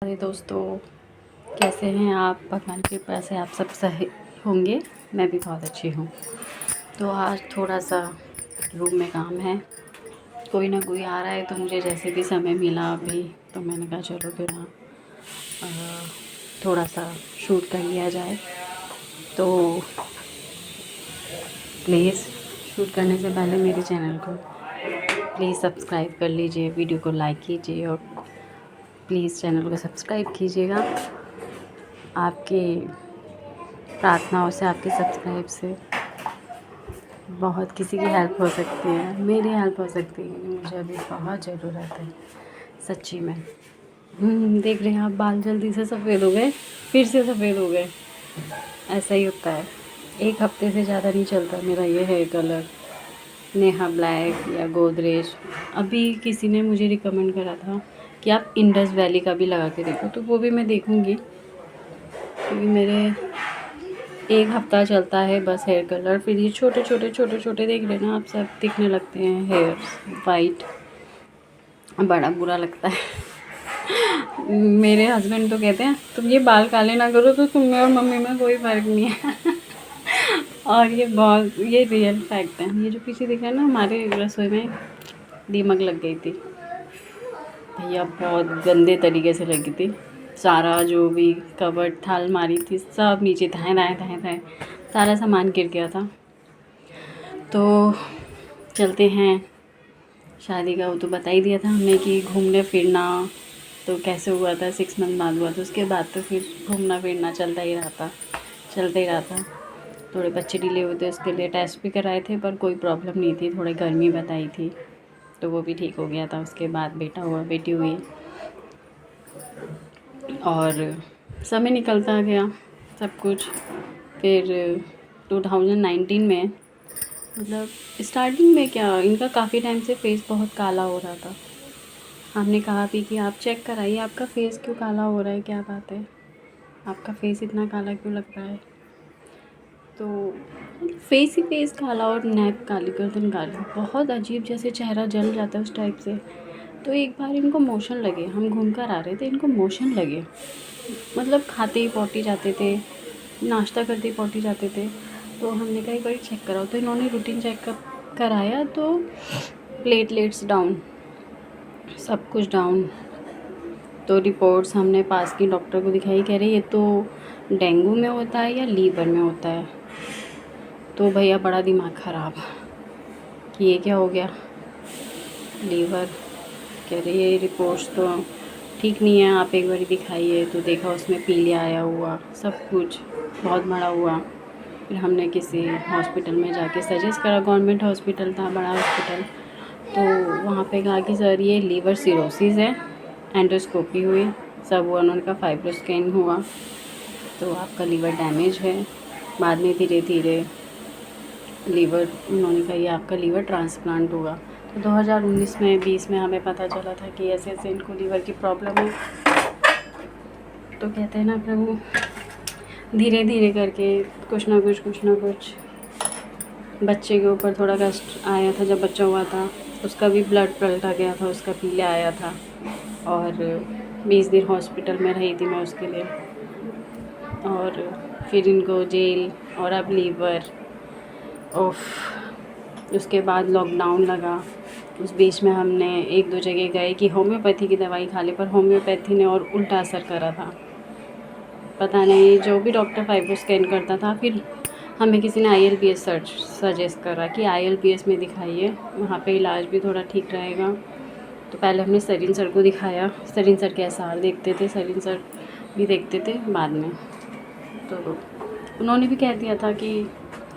अरे दोस्तों, कैसे हैं आप? भगवान की कृपा से आप सब सही होंगे। मैं भी बहुत अच्छी हूँ। तो आज थोड़ा सा रूम में काम है, कोई ना कोई आ रहा है, तो मुझे जैसे भी समय मिला अभी, तो मैंने कहा चलो क्यों ना थोड़ा सा शूट कर लिया जाए। तो प्लीज़ शूट करने से पहले मेरे चैनल को प्लीज़ सब्सक्राइब कर लीजिए, वीडियो को लाइक कीजिए और प्लीज़ चैनल को सब्सक्राइब कीजिएगा। आपकी प्रार्थनाओं से, आपके सब्सक्राइब से बहुत किसी की हेल्प हो सकती है, मेरी हेल्प हो सकती है। मुझे अभी बहुत ज़रूरत है सच्ची में। देख रहे हैं आप, बाल जल्दी से सफ़ेद हो गए, फिर से सफ़ेद हो गए। ऐसा ही होता है, एक हफ्ते से ज़्यादा नहीं चलता मेरा ये हेयर कलर, नेहा ब्लैक या गोदरेज। अभी किसी ने मुझे रिकमेंड करा था कि आप इंडस वैली का भी लगा के देखो, तो वो भी मैं देखूँगी, क्योंकि मेरे एक हफ़्ता चलता है बस हेयर कलर, फिर ये छोटे छोटे देख रहे ना आप, सब दिखने लगते हैं हेयर्स वाइट। बड़ा बुरा लगता है। मेरे हस्बैंड तो कहते हैं तुम ये बाल काले ना करो तो तुम में और मम्मी में कोई फ़र्क नहीं है। और ये रियल फैक्ट है। ये जो पीछे दिख रहा है ना, हमारे रसोई में दीमक लग गई थी भैया, बहुत गंदे तरीके से लगी थी। सारा जो भी कबर्ड था, अलमारी थी, सब नीचे धाएँ धाएँ धाएँ धाएँ, सारा सामान गिर गया था। तो चलते हैं, शादी का वो तो बता ही दिया था हमने कि घूमने फिरना तो कैसे हुआ था, 6 मंथ बाद हुआ था। उसके बाद तो फिर घूमना फिरना चलता ही रहा था। थोड़े बच्चे डिले हुए थे, उसके लिए टेस्ट भी कराए थे, पर कोई प्रॉब्लम नहीं थी, थोड़ी गर्मी बताई थी, तो वो भी ठीक हो गया था। उसके बाद बेटा हुआ, बेटी हुई, और समय निकलता गया सब कुछ। फिर 2019 में, मतलब स्टार्टिंग में क्या, इनका काफ़ी टाइम से फेस बहुत काला हो रहा था। हमने कहा भी कि आप चेक कराइए, आपका फेस क्यों काला हो रहा है, क्या बात है, आपका फेस इतना काला क्यों लग रहा है। तो फेस ही फेस काला और नेक काली, गर्दन काली, बहुत अजीब, जैसे चेहरा जल जाता है उस टाइप से। तो एक बार इनको मोशन लगे, हम घूम कर आ रहे थे, इनको मोशन लगे, मतलब खाते ही पॉटी जाते थे, नाश्ता करते ही पॉटी जाते थे। तो हमने कहा एक बार चेक कराओ, तो इन्होंने रूटीन चेकअप कराया, तो प्लेटलेट्स डाउन, सब कुछ डाउन। तो रिपोर्ट्स हमने पास की डॉक्टर को दिखाई, कह रहे ये तो डेंगू में होता है या लीवर में होता है। तो भैया बड़ा दिमाग ख़राब कि ये क्या हो गया, लीवर। कह रहे ये रिपोर्ट्स तो ठीक नहीं है, आप एक बार दिखाइए। तो देखा, उसमें पीले आया हुआ, सब कुछ बहुत बड़ा हुआ। फिर हमने किसी हॉस्पिटल में जाके सजेस्ट करा, गवर्नमेंट हॉस्पिटल था, बड़ा हॉस्पिटल। तो वहाँ पे कहा कि सर ये लीवर सिरोसिस है, एंडोस्कोपी हुई, सब हुआ, उन्होंने कहा फाइब्रो स्कैन हुआ, तो आपका लीवर डैमेज है। बाद में धीरे धीरे लीवर, उन्होंने कहा ये आपका लीवर ट्रांसप्लांट होगा। तो 2019 में 20 में हमें पता चला था कि ऐसे ऐसे इनको लीवर की प्रॉब्लम है। तो कहते हैं ना प्रभु, धीरे धीरे करके कुछ ना कुछ बच्चे के ऊपर थोड़ा कष्ट आया था। जब बच्चा हुआ था उसका भी ब्लड पलटा गया था, उसका पीले आया था, और 20 दिन हॉस्पिटल में रही थी मैं उसके लिए। और फिर इनको जेल, और अब लीवर, ओफ। उसके बाद लॉकडाउन लगा, उस बीच में हमने 1-2 जगह गए कि होम्योपैथी की दवाई खा ली, पर होम्योपैथी ने और उल्टा असर करा था। पता नहीं, जो भी डॉक्टर फाइब्रो स्कैन करता था, फिर हमें किसी ने ILPS सजेस्ट करा कि ILPS में दिखाइए, वहाँ पे इलाज भी थोड़ा ठीक रहेगा। तो पहले हमने सरीन सर को दिखाया, सरीन सर के SR देखते थे, सरीन सर भी देखते थे बाद में। तो उन्होंने भी कह दिया था कि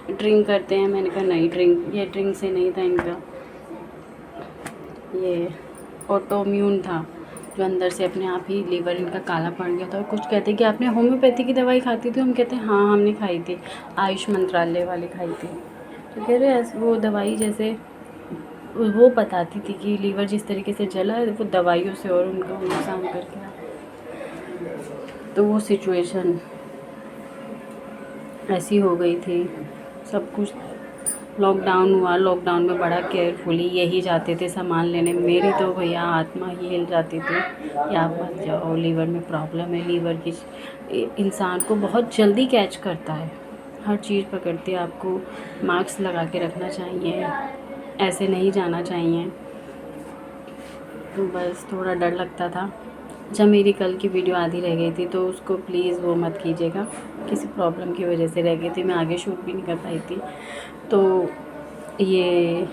ड्रिंक करते हैं। मैंने कहा नहीं, ये ड्रिंक से नहीं था, इनका ये ऑटोम्यून था, जो अंदर से अपने आप ही लीवर इनका काला पड़ गया था। और कुछ कहते कि आपने होम्योपैथी की दवाई खाती थी, हम कहते हैं हाँ हमने खाई थी, आयुष मंत्रालय वाली खाई थी। तो कह रहे वो दवाई जैसे वो बताती थी कि लीवर जिस तरीके से जला है, वो दवाइयों से और उनका नुकसान करके। तो वो सिचुएशन ऐसी हो गई थी, सब कुछ लॉकडाउन हुआ, लॉकडाउन में बड़ा केयरफुली यही जाते थे सामान लेने। मेरी तो भैया आत्मा ही हिल जाती थी कि आप मत जाओ, लीवर में प्रॉब्लम है। लीवर की इंसान को बहुत जल्दी कैच करता है, हर चीज़ पकड़ती है। आपको मास्क लगा के रखना चाहिए, ऐसे नहीं जाना चाहिए। तो बस थोड़ा डर लगता था। जब मेरी कल की वीडियो आधी रह गई थी तो उसको प्लीज़ वो मत कीजिएगा, किसी प्रॉब्लम की वजह से रह गई थी, मैं आगे शूट भी नहीं कर पाई थी। तो ये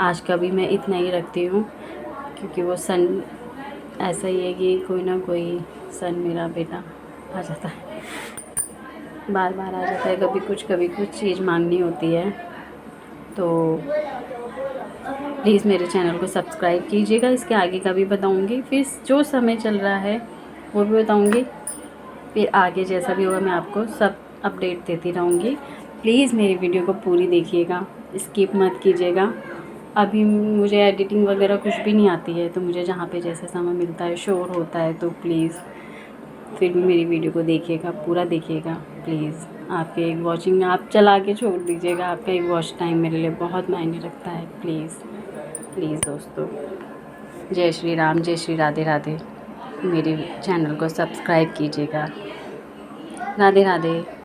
आज का भी मैं इतना ही रखती हूँ, क्योंकि वो सन ऐसा ही है कि कोई ना कोई सन मेरा बेटा आ जाता है, बार बार आ जाता है। कभी कुछ चीज़ मांगनी होती है। तो प्लीज़ मेरे चैनल को सब्सक्राइब कीजिएगा। इसके आगे का भी बताऊँगी, फिर जो समय चल रहा है वो भी बताऊँगी, फिर आगे जैसा भी होगा मैं आपको सब अपडेट देती रहूँगी। प्लीज़ मेरी वीडियो को पूरी देखिएगा, स्किप मत कीजिएगा। अभी मुझे एडिटिंग वगैरह कुछ भी नहीं आती है, तो मुझे जहाँ पे जैसे समय मिलता है, शोर होता है, तो प्लीज़ फिर भी मेरी वीडियो को देखिएगा, पूरा देखिएगा प्लीज़। आपके एक वॉचिंग आप चला के छोड़ दीजिएगा, आपका एक वॉच टाइम मेरे लिए बहुत मायने रखता है। प्लीज़ प्लीज़ दोस्तों, जय श्री राम, जय श्री राधे राधे। मेरे चैनल को सब्सक्राइब कीजिएगा। राधे राधे।